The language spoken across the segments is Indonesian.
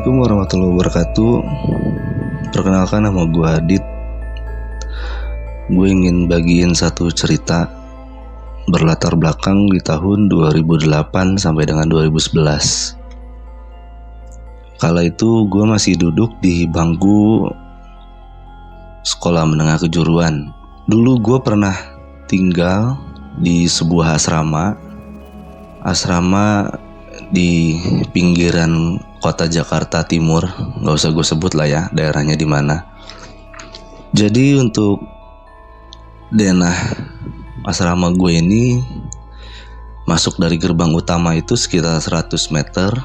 Assalamualaikum warahmatullahi wabarakatuh. Perkenalkan, nama gue Adit. Gue ingin bagiin satu cerita berlatar belakang di tahun 2008 sampai dengan 2011. Kala itu gue masih duduk di bangku sekolah menengah kejuruan. Dulu gue pernah tinggal di sebuah asrama di pinggiran kota Jakarta Timur. Gak usah gue sebut lah ya daerahnya di mana. Jadi untuk denah asrama gue ini masuk dari gerbang utama itu sekitar 100 meter.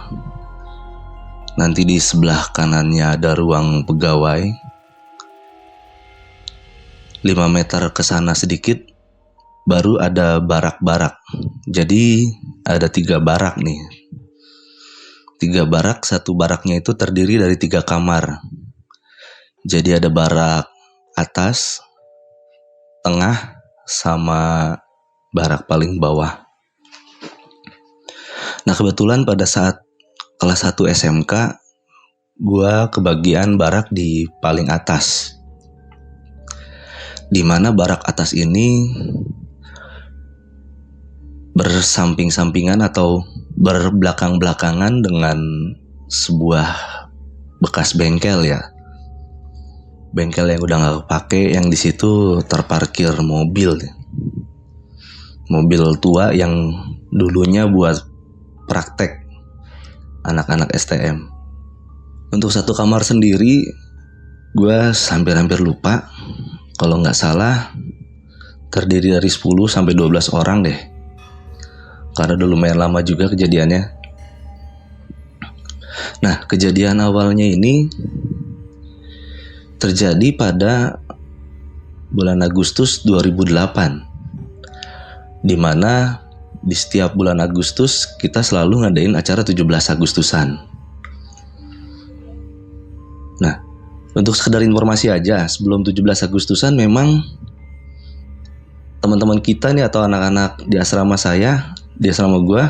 Nanti di sebelah kanannya ada ruang pegawai. 5 meter ke sana sedikit baru ada barak-barak. Jadi ada 3 barak nih. 3 barak, satu baraknya itu terdiri dari 3 kamar. Jadi ada barak atas, tengah, sama barak paling bawah. Nah kebetulan pada saat kelas 1 SMK, gue kebagian barak di paling atas. Dimana barak atas ini bersamping-sampingan atau berbelakang-belakangan dengan sebuah bekas bengkel ya. Bengkel yang udah gak kepake, yang di situ terparkir mobil tua yang dulunya buat praktek anak-anak STM. Untuk satu kamar sendiri gue hampir lupa. Kalau gak salah terdiri dari 10 sampai 12 orang deh. Karena udah lumayan lama juga kejadiannya. Nah, kejadian awalnya ini terjadi pada bulan Agustus 2008. Dimana di setiap bulan Agustus kita selalu ngadain acara 17 Agustusan. Nah, untuk sekedar informasi aja, sebelum 17 Agustusan memang teman-teman kita nih atau anak-anak di asrama saya, di asrama gue,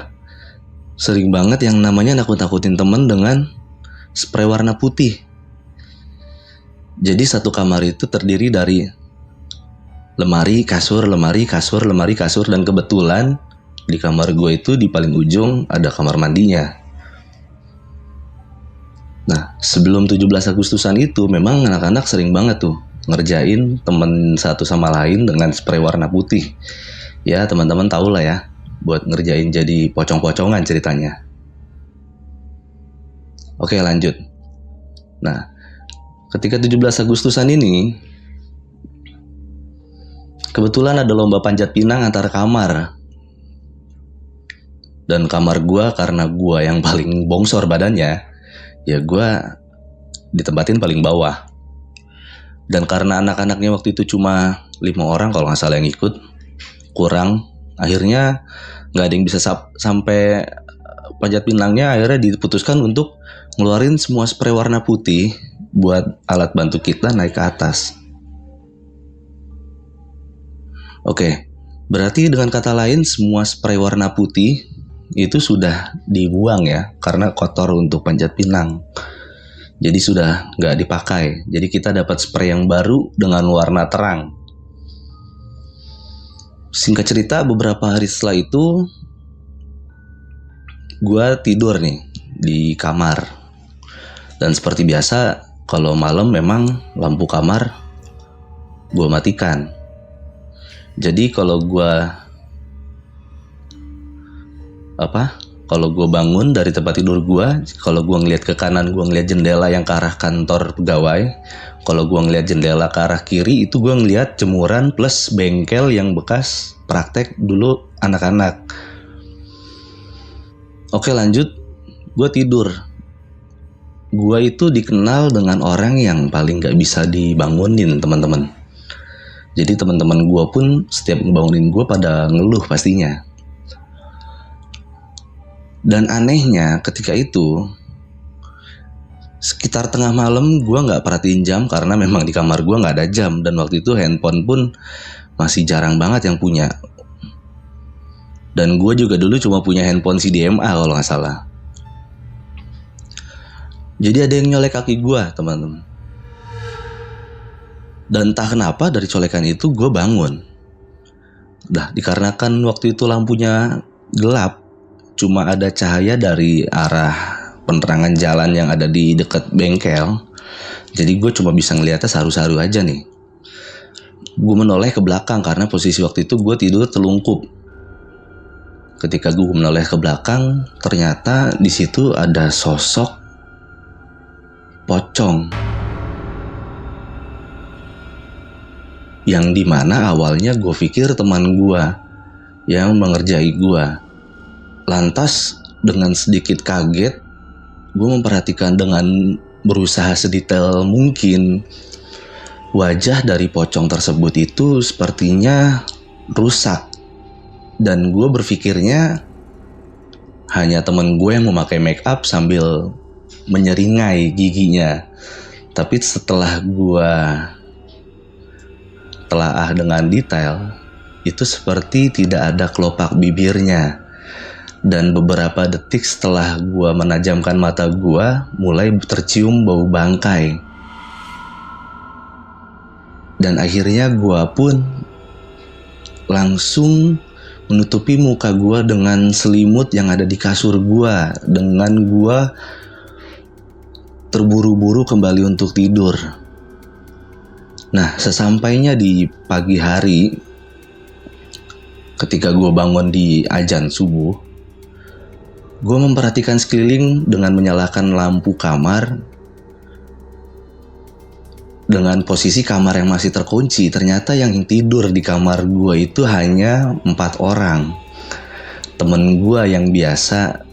sering banget yang namanya nakut-nakutin temen dengan spray warna putih. Jadi satu kamar itu terdiri dari lemari, kasur, dan kebetulan di kamar gue itu di paling ujung ada kamar mandinya. Nah sebelum 17 Agustusan itu memang anak-anak sering banget tuh ngerjain temen satu sama lain dengan spray warna putih. Ya teman-teman tahu lah ya, buat ngerjain jadi pocong-pocongan ceritanya. Oke lanjut. Nah ketika 17 Agustusan ini kebetulan ada lomba panjat pinang antar kamar. Dan kamar gua karena gua yang paling bongsor badannya, ya gua ditempatin paling bawah. Dan karena anak-anaknya waktu itu cuma 5 orang kalau gak salah yang ikut, kurang. Akhirnya gak ada yang bisa sampai panjat pinangnya. Akhirnya diputuskan untuk ngeluarin semua spray warna putih buat alat bantu kita naik ke atas. Oke, berarti dengan kata lain semua spray warna putih itu sudah dibuang ya, karena kotor untuk panjat pinang. Jadi sudah gak dipakai. Jadi kita dapat spray yang baru dengan warna terang. Singkat cerita, beberapa hari setelah itu gue tidur nih di kamar. Dan seperti biasa, kalau malam memang lampu kamar gue matikan. Jadi kalau gue bangun dari tempat tidur gue, kalau gue ngeliat ke kanan gue ngeliat jendela yang ke arah kantor pegawai. Kalau gue ngeliat jendela ke arah kiri, itu gue ngeliat jemuran plus bengkel yang bekas praktek dulu anak-anak. Oke lanjut, gue tidur. Gue itu dikenal dengan orang yang paling gak bisa dibangunin teman-teman. Jadi teman-teman gue pun setiap ngebangunin gue pada ngeluh pastinya. Dan anehnya ketika itu sekitar tengah malam gue gak perhatiin jam karena memang di kamar gue gak ada jam. Dan waktu itu handphone pun masih jarang banget yang punya. Dan gue juga dulu cuma punya handphone CDMA kalau gak salah. Jadi ada yang nyolek kaki gue, teman-teman. Dan entah kenapa dari colekan itu gue bangun. Dikarenakan waktu itu lampunya gelap, cuma ada cahaya dari arah penerangan jalan yang ada di dekat bengkel. Jadi gue cuma bisa ngeliatnya saru-saru aja nih. Gue menoleh ke belakang karena posisi waktu itu gue tidur telungkup. Ketika gue menoleh ke belakang, ternyata di situ ada sosok pocong. Yang dimana awalnya gue pikir teman gue yang mengerjai gue. Lantas dengan sedikit kaget, gue memperhatikan dengan berusaha sedetail mungkin. Wajah dari pocong tersebut itu sepertinya rusak. Dan gue berpikirnya hanya temen gue yang memakai make up sambil menyeringai giginya. Tapi setelah gue telaah dengan detail, itu seperti tidak ada kelopak bibirnya. Dan beberapa detik setelah gue menajamkan mata gue, mulai tercium bau bangkai. Dan akhirnya gue pun langsung menutupi muka gue dengan selimut yang ada di kasur gue. Dengan gue terburu-buru kembali untuk tidur. Nah, sesampainya di pagi hari, ketika gue bangun di azan subuh, gue memperhatikan sekeliling dengan menyalakan lampu kamar. Dengan posisi kamar yang masih terkunci, ternyata yang tidur di kamar gue itu hanya 4 orang. Temen gue yang biasa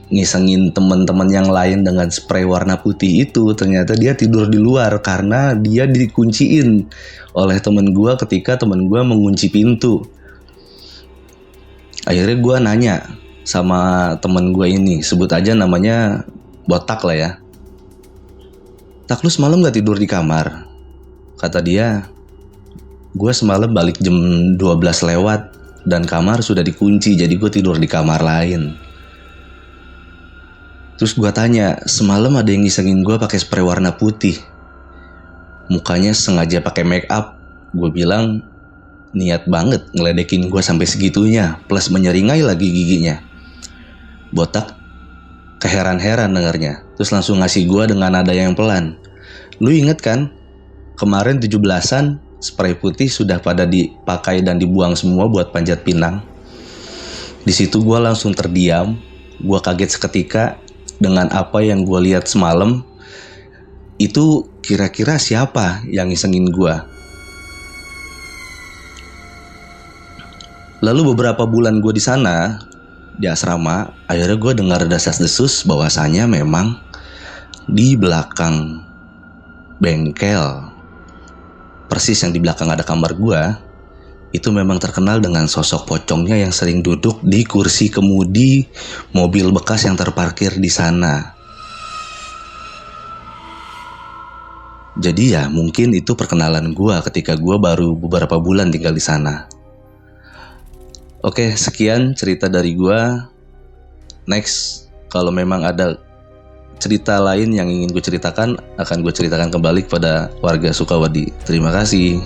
ngisengin teman-teman yang lain dengan spray warna putih itu, ternyata dia tidur di luar karena dia dikunciin oleh temen gue ketika temen gue mengunci pintu. Akhirnya gue nanya sama temen gue ini, sebut aja namanya Botak lah ya. Tak, lu semalam gak tidur di kamar? Kata dia, gue semalam balik jam 12 lewat dan kamar sudah dikunci, jadi gue tidur di kamar lain. Terus gue tanya, semalam ada yang ngisengin gue pakai spray warna putih, mukanya sengaja pakai make up. Gue bilang, niat banget ngeledekin gue sampai segitunya, plus menyeringai lagi giginya. Botak keheran-heran dengarnya, terus langsung ngasih gue dengan nada yang pelan. Lu inget kan, kemarin 17-an spray putih sudah pada dipakai dan dibuang semua buat panjat pinang. Di situ gue langsung terdiam, gue kaget seketika dengan apa yang gue lihat semalam. Itu kira-kira siapa yang ngisengin gue? Lalu beberapa bulan gue di sana, di asrama, akhirnya gue dengar desas-desus bahwasanya memang di belakang bengkel, persis yang di belakang ada kamar gue, itu memang terkenal dengan sosok pocongnya yang sering duduk di kursi kemudi mobil bekas yang terparkir di sana. Jadi ya mungkin itu perkenalan gue ketika gue baru beberapa bulan tinggal di sana. Oke, sekian cerita dari gue. Next, kalau memang ada cerita lain yang ingin gue ceritakan, akan gue ceritakan kembali kepada warga Sukawadi. Terima kasih.